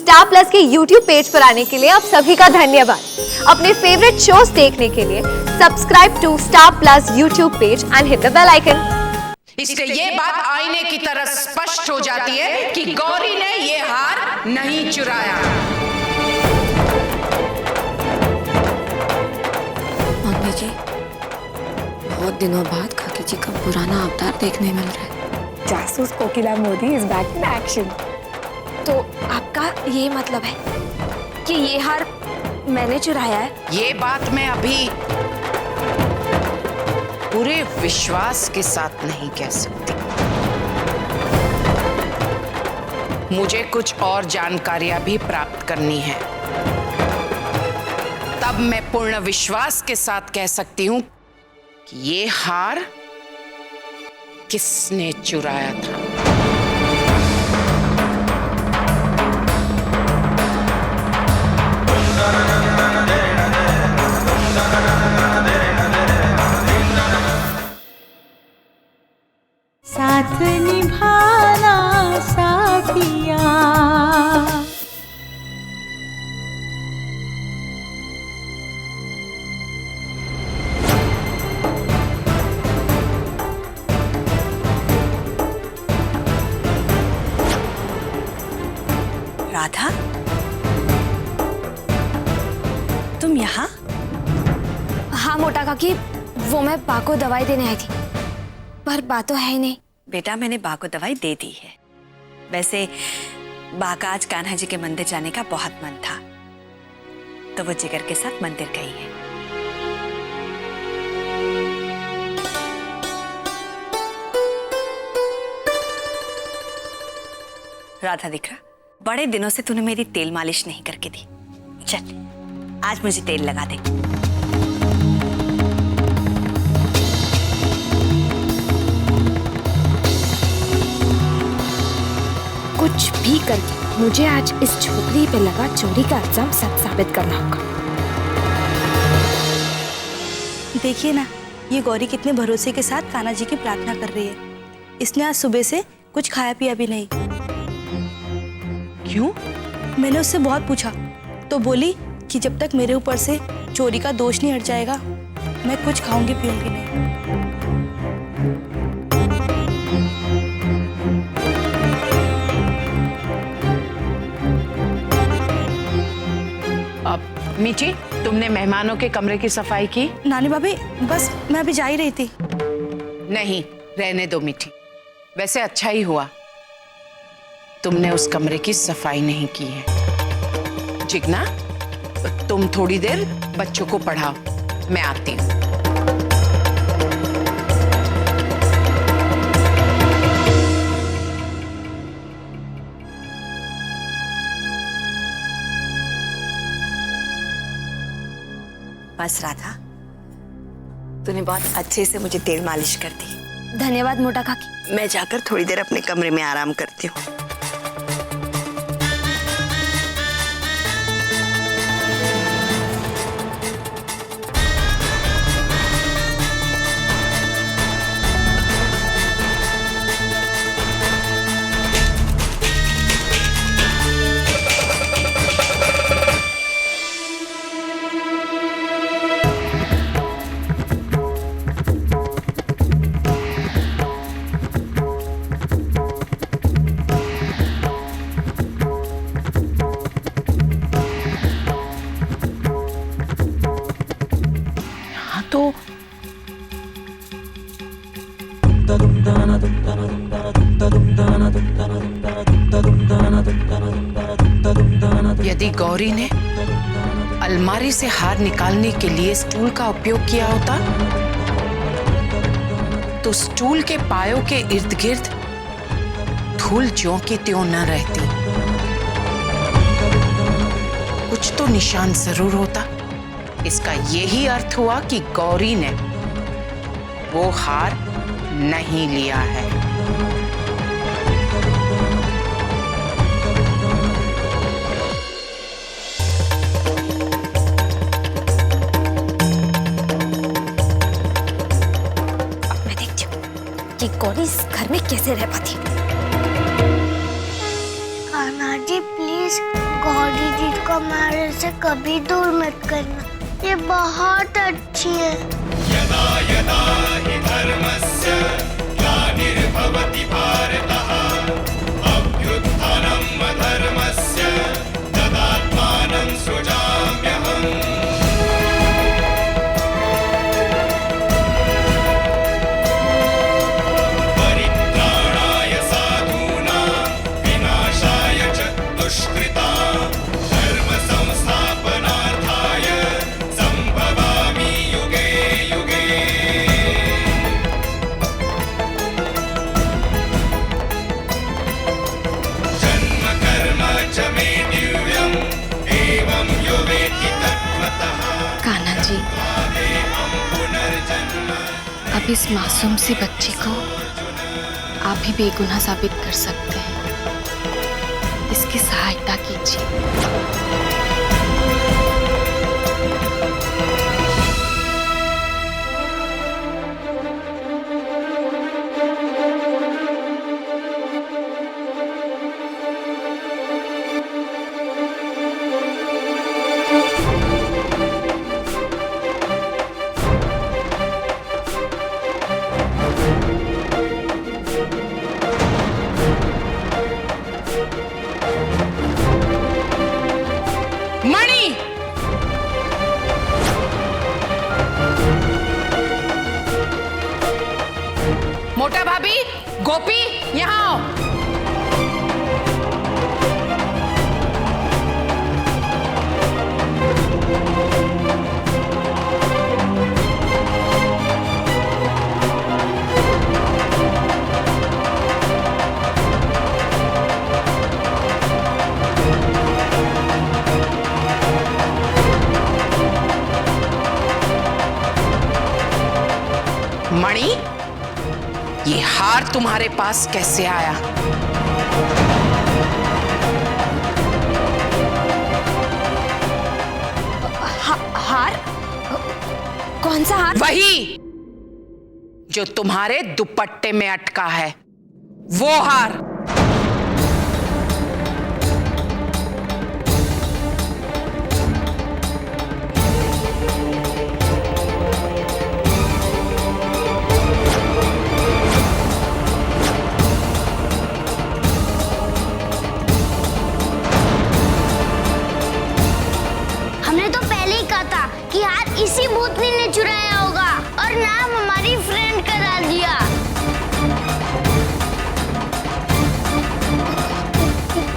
Star plus के YouTube page पर आने के लिए आप सभी का धन्यवाद। अपने फेवरेट शोज देखने के लिए subscribe to Star Plus YouTube page and hit the bell icon. इससे ये बात आईने की तरह स्पष्ट हो जाती है कि गौरी ने ये हार नहीं चुराया। मम्मी जी, बहुत दिनों बाद काकी जी का पुराना अवतार देखने मिल रहा है। जासूस Kokila Modi is back in action. तो आपका ये मतलब है कि ये हार मैंने चुराया है? ये बात मैं अभी पूरे विश्वास के साथ नहीं कह सकती। मुझे कुछ और जानकारियां भी प्राप्त करनी है, तब मैं पूर्ण विश्वास के साथ कह सकती हूं कि ये हार किसने चुराया था। साथ निभाना साथिया। राधा, तुम यहाँ? हाँ मोटा काकी, वो मैं बा को दवाई देने आई थी, पर बा तो है ही नहीं। बेटा, मैंने बा को दवाई दे दी है। वैसे बा का आज कान्हा जी के मंदिर जाने का बहुत मन था, तो वो जिगर के साथ मंदिर गई है। राधा दिखरा, बड़े दिनों से तूने मेरी तेल मालिश नहीं करके दी। चल, आज मुझे तेल लगा दे। कुछ भी करके मुझे आज इस छोकरी पे लगा चोरी का इल्जाम सच साबित करना होगा। देखिए ना, ये गौरी कितने भरोसे के साथ कान्हा जी की प्रार्थना कर रही है। इसने आज सुबह से कुछ खाया पिया भी नहीं। क्यों? मैंने उससे बहुत पूछा तो बोली कि जब तक मेरे ऊपर से चोरी का दोष नहीं हट जाएगा, मैं कुछ खाऊंगी पीऊंगी नहीं। मीठी, तुमने मेहमानों के कमरे की सफाई की? नानी भाभी, बस मैं अभी जा ही रही थी। नहीं, रहने दो मीठी। वैसे अच्छा ही हुआ तुमने उस कमरे की सफाई नहीं की है। जिगना, तुम थोड़ी देर बच्चों को पढ़ाओ, मैं आती हूँ। बस राधा, तूने बहुत अच्छे से मुझे तेल मालिश कर दी। धन्यवाद मोटा काकी। मैं जाकर थोड़ी देर अपने कमरे में आराम करती हूँ। तो यदि गौरी ने अलमारी से हार निकालने के लिए स्टूल का उपयोग किया होता, तो स्टूल के पायों के इर्द गिर्द धूल ज्यों की त्यों न रहती। कुछ तो निशान जरूर होता। इसका यही अर्थ हुआ कि गौरी ने वो हार नहीं लिया है। मैं देखती हूँ कि गौरी इस घर में कैसे रह पाती। कान्हा जी प्लीज हमारे से कभी दूर मत करना, ये बहुत अच्छी है। यदा यदा हि धर्मस्य ग्लानिर्भवति भारतः अभ्युत्थानम् अधर्मस्य तदात्मानं सृजाम्यहम्। परित्राणाय साधूनां विनाशाय च दुष्कृतां धर्म संस्थापनार्थाय संभवामि युगे युगे। जन्म कर्म च मे दिव्यम् एवं यो वेत्ति तत्त्वतः। कान्हा जी, पुनर्जन्म अब इस मासूम सी बच्ची को आप ही बेगुनाह साबित कर सकते हैं। इसकी सहायता कीजिए। मणि, मोटा भाभी, गोपी यहाँ आओ। मणि, ये हार तुम्हारे पास कैसे आया? हार? कौन सा हार? वही जो तुम्हारे दुपट्टे में अटका है, वो हार। हमने तो पहले ही कहा था कि हार इसी भूतनी ने चुराया होगा और नाम हमारी फ्रेंड का डाल दिया।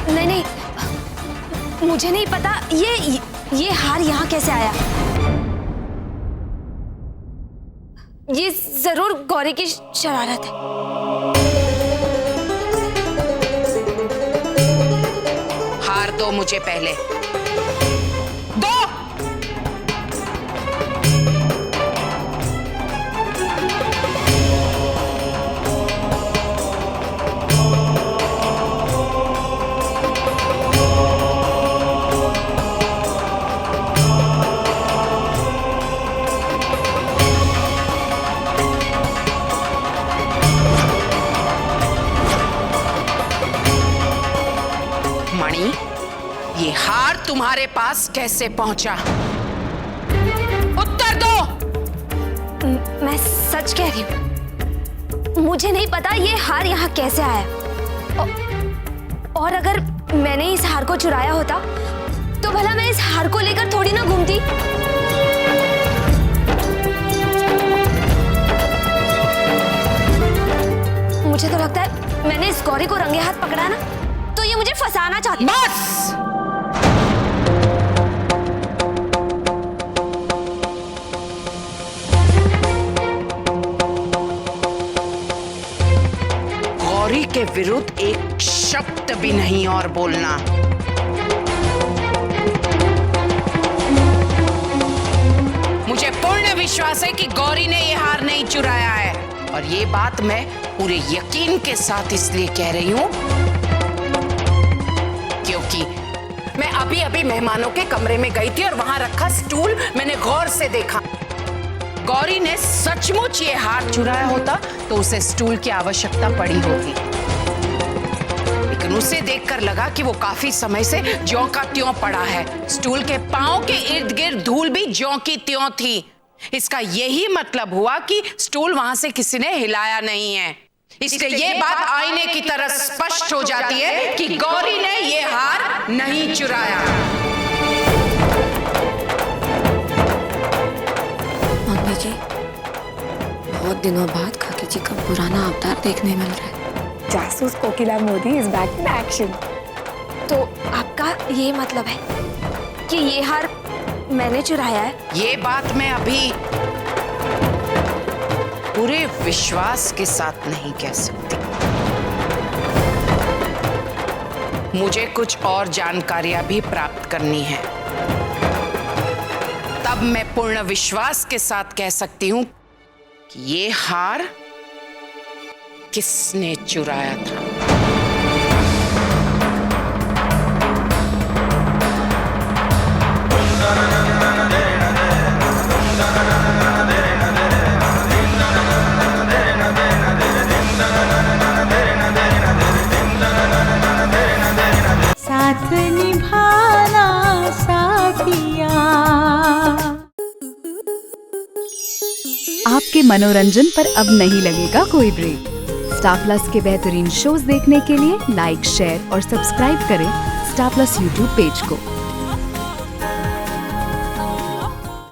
नहीं नहीं, मुझे नहीं पता ये हार यहाँ कैसे आया। ये जरूर गौरी की शरारत है। हार दो मुझे पहले, दो। मणि, ये हार तुम्हारे पास कैसे पहुंचा? उत्तर दो। मैं सच कह रही हूँ, मुझे नहीं पता ये हार यहाँ कैसे आया। और अगर मैंने इस हार को चुराया होता तो भला मैं इस हार को लेकर थोड़ी ना घूमती। मुझे तो लगता है मैंने इस गौरी को रंगे हाथ पकड़ा ना, तो ये मुझे फंसाना चाहती है। बस। गौरी के विरुद्ध एक शब्द भी नहीं और बोलना। मुझे पूर्ण विश्वास है कि गौरी ने ये हार नहीं चुराया है, और ये बात मैं पूरे यकीन के साथ इसलिए कह रही हूं क्योंकि मैं अभी अभी मेहमानों के कमरे में गई थी और वहां रखा स्टूल मैंने गौर से देखा। गौरी ने सचमुच ये हार चुराया होता तो उसे स्टूल की आवश्यकता पड़ी होगी। एक लेकिन उसे देखकर लगा कि वो काफी समय से ज्यों का त्यों पड़ा है। स्टूल के पांव के इर्द गिर्द धूल भी ज्यों की त्यों थी। इसका यही मतलब हुआ कि स्टूल वहां से किसी ने हिलाया नहीं है। इससे ये बात आईने की तरह स्पष्ट हो जाती है कि गौरी ने ये हार नहीं चुराया। मम्मी जी, बहुत दिनों बाद काकी जी का पुराना अवतार देखने मिल रहा है। जासूस Kokila Modi is back in action. तो आपका ये मतलब है कि ये हार मैंने चुराया है? ये बात मैं अभी पूरे विश्वास के साथ नहीं कह सकती। मुझे कुछ और जानकारियां भी प्राप्त करनी है, तब मैं पूर्ण विश्वास के साथ कह सकती हूं कि ये हार किसने चुराया था। साथ निभाना साथिया। आपके मनोरंजन पर अब नहीं लगेगा कोई ब्रेक। स्टार प्लस के बेहतरीन शोज देखने के लिए लाइक, शेयर और सब्सक्राइब करें स्टार प्लस यूट्यूब पेज को।